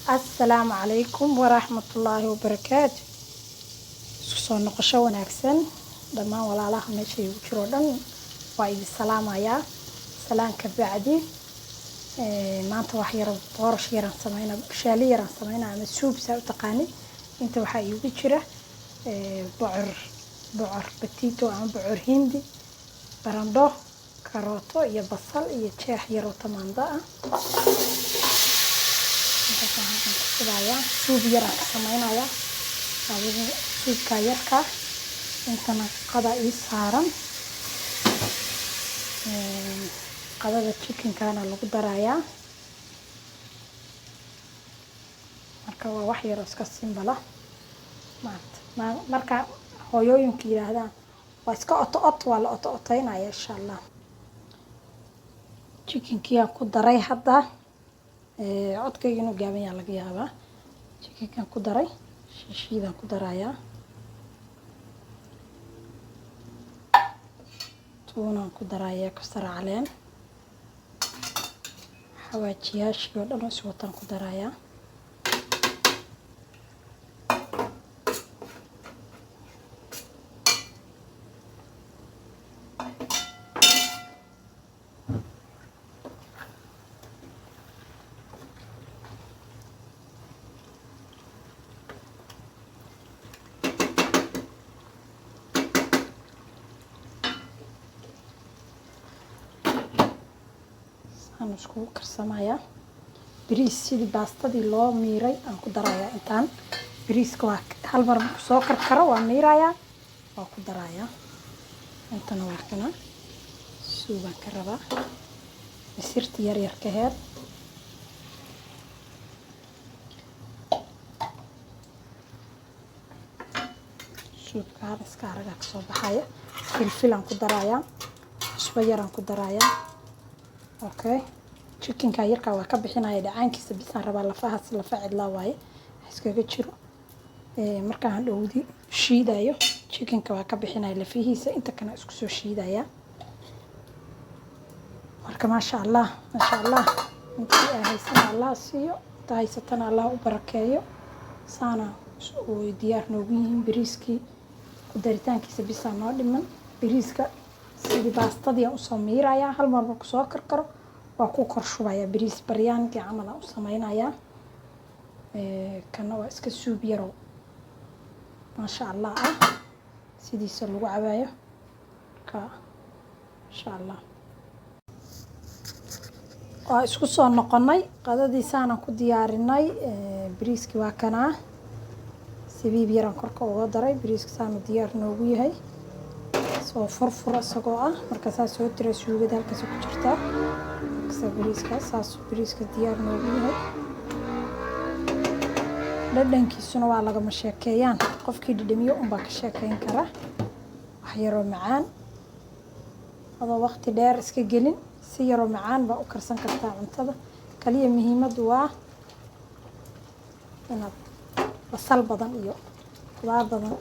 Assalaamu calaykum waraxmatullaahi wabarakaatu. Isku soo noqosho wanaagsan dhammaan walaalaha meesha igu jiro dhan waa idin salaamayaa. Salaan ka bacdi maanta wax yar boorash yaraan sameynaa, shaali yaraan sameynaa ama suub saa u taqaanid. Inta waxaa igu jira bocor batito ama bocor hindi, barandho, karooto iyo basal iyo jeex yar oo tamaandho ah. suub yaraan ka sameynayaa suubka yarka intana qada ii saaran qadada chickenkana lagu darayaa marka waa wax yar oo iska simbala marka hooyooyinka yiraahdaan waa iska oto waa la otoynaya insha Allah. Chickenkiyaa ku daray hadda codkayga inuu gaaban yahay laga yaabaa. Chickenkan ku daray shiishiidaan ku darayaa, tuunaan ku darayaa, kabsar caleen, xawaajiyaashii oo dhan oo is wataan ku darayaa. Isku karsamaya bariis sidii baastadii loo miiray aan ku darayaa. Intaan bariiska waa hal mar ku soo karkaro waa miirayaa waa ku darayaa. Intana waa kana suuban ka rabaa misirta yar yar ka heer suubka iska araga ka soo baxaya. Filfil aan ku darayaa, cusbo yar aan ku darayaa. Okay, chickenka yarka waa ka bixinaya dhacaankiisa bisaan rabaa lafahaas lafa cidla waaye iskaga jiro markaan dhowdi shiidayo chickenka waa ka bixinaya lafihiisa inta kana isku soo shiidaya. Marka maasha Allah intii ay haysan Allah siiyo inta haysatana Allah u barakeeyo. Saana oo diyaar noogu yihiin bariiskii ku daritaankiisa bisaan noo dhiman. Bariiska sidii baastadii u soo miirayaa hal mar ku soo karkaro waa ku korshubaya bariis baryaanki camal u sameynaya. Kana waa iska suub yaro maasha Allah sidiisa lagu cabayo ka insha Allah. Waa isku soo noqonay qadadii saana ku diyaarinay bariiski waa kana sabiib yaraan korka uga daray. Bariiska saana diyaar noogu yahay soo furfura isagoo marka saas soo tiray suugada halkaas ku jirta bariiska diyaar noogu yahay. Dhadhankiisuna waa laga sheekeeyaan qofkii dhadhamiyo baa ka sheekeyn kara wax yaroo macaan adoo waqti dheer iska gelin si yaroo macaan baa u karsan kartaa cuntada. Kaliya muhiimadu waa inaad basal badan iyo khudaar badan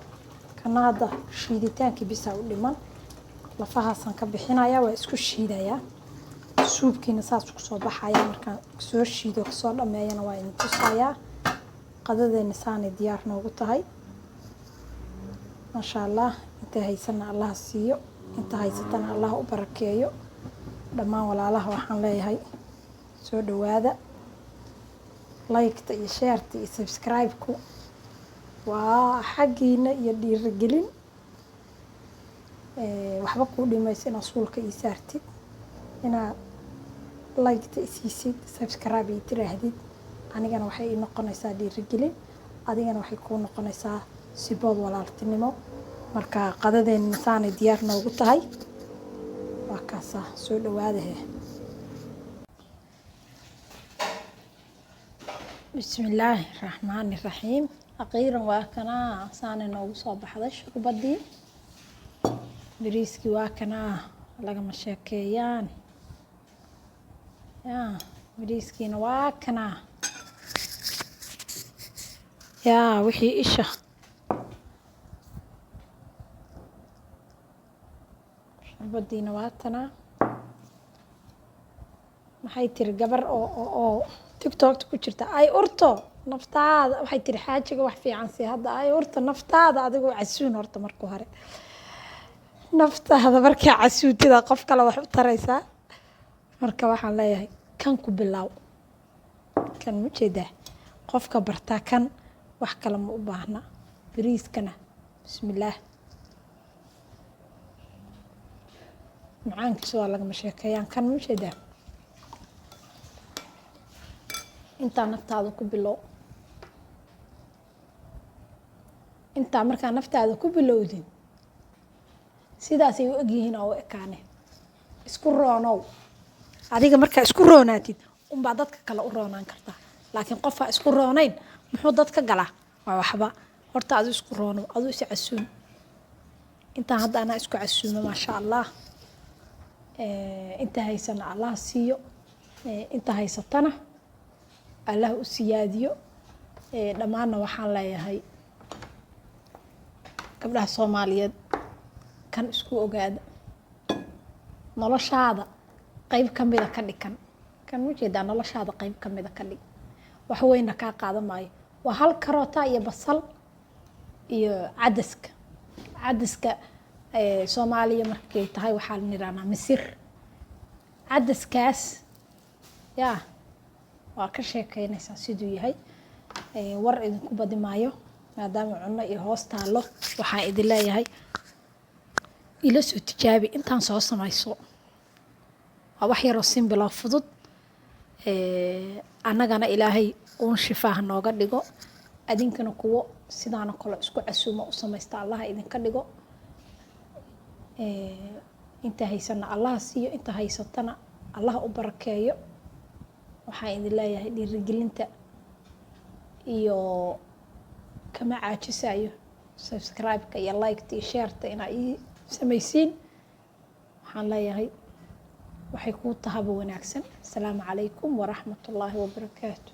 kanada shiiditaankii bisa u dhiman lafahaasan ka bixinaya waa isku shiidaya. Suubkiina saas ku soo baxaya markaan soo shiido ka soo dhameeyana waa in tusaya. Qadadeena saana diyaar noogu tahay maasha Allah. Inta haysana Allah siiyo inta haysatana Allah u barakeeyo. Dhammaan walaalaha waxaan leeyahay soo dhawaada. Like-ta iyo share-ta iyo subscribe-ku waa xaqiina iyo dhiirigelin waxba ku dhimayso inaad suulka ii saartid inaad like-ta isiisid subscribe ii tiraahdid anigana waxay ii noqonaysaa dhiirigelin adigana waxay kuu noqonaysaa sibood walaaltinimo. Marka qadadeena saana diyaar noogu tahay waa kaasa soo dhawaada. Bismillaahi raxmaani raxiim. Aqiiran waa kana saana noogu soo baxday shurbadii bariiski waa kana lagama sheekeeyaan bariiskiina waa kana wixii isha shurbadiina waa tana maxay tiri gabar oo TikTok ku jirta ay urto naftaada waxay tiri xaajiga wax fiican si hadda ay horta naftaada adigoo casuun horta marka hore naftaada markaa casuutida qof kale wax u taraysaa marka waxaan leeyahay kan ku bilaaw kan ma jeedaa qofka bartaa kan wax kale ma u baahna bariiskana bismillaah macaankiisa waa lagama sheekeeyaan kan ma jeedaa intaa naftaada ku bilow intaa markaa naftaada ku bilowdin sidaasay u egyihiin oo u ekaane isku roonow adiga markaa isku roonaatid unbaa dadka kale u roonaan kartaa laakiin qofaa isku roonayn muxuu dadka galaa waa waxba horta adu isku roonow adu is casuum intaan hadda anaa isku casuumo maasha allah inta haysana allah siiyo inta haysatana allah u siyaadiyo dhammaanna waxaan leeyahay gabdhaha Soomaaliyeed kan isku ogaada noloshaada qayb kamid ah ka dhigan kan u jeedaa noloshaada qayb kamid ah ka dhig wax weyn ka qaadamayo waa hal karoota iyo basal iyo cadaska Soomaaliya markay tahay waxaa la yiraahdaa misir cadaskaas yaa waa ka sheekeynaysaa siduu yahay war idinku badi maayo maadaama cunno iyo hoos taalo waxaan idin leeyahay ila soo tijaabi intaan soo samayso waa wax yaroo simbil oo fudud annagana ilaahay uun shifaaha nooga dhigo adinkana kuwo sidaana kale isku casuumo u samaysta allah idinka dhigo inta haysana allah siiyo inta haysatana allah u barakeeyo waxaan idin leeyahay dhiirigelinta iyo kama caajisayo subscribe-ka iyo like-ta iyo share-ta inaa ii samaysiin waxaan leeyahay waxay kuu tahaba wanaagsan asalaamu calaykum waraxmatullaahi wabarakaatu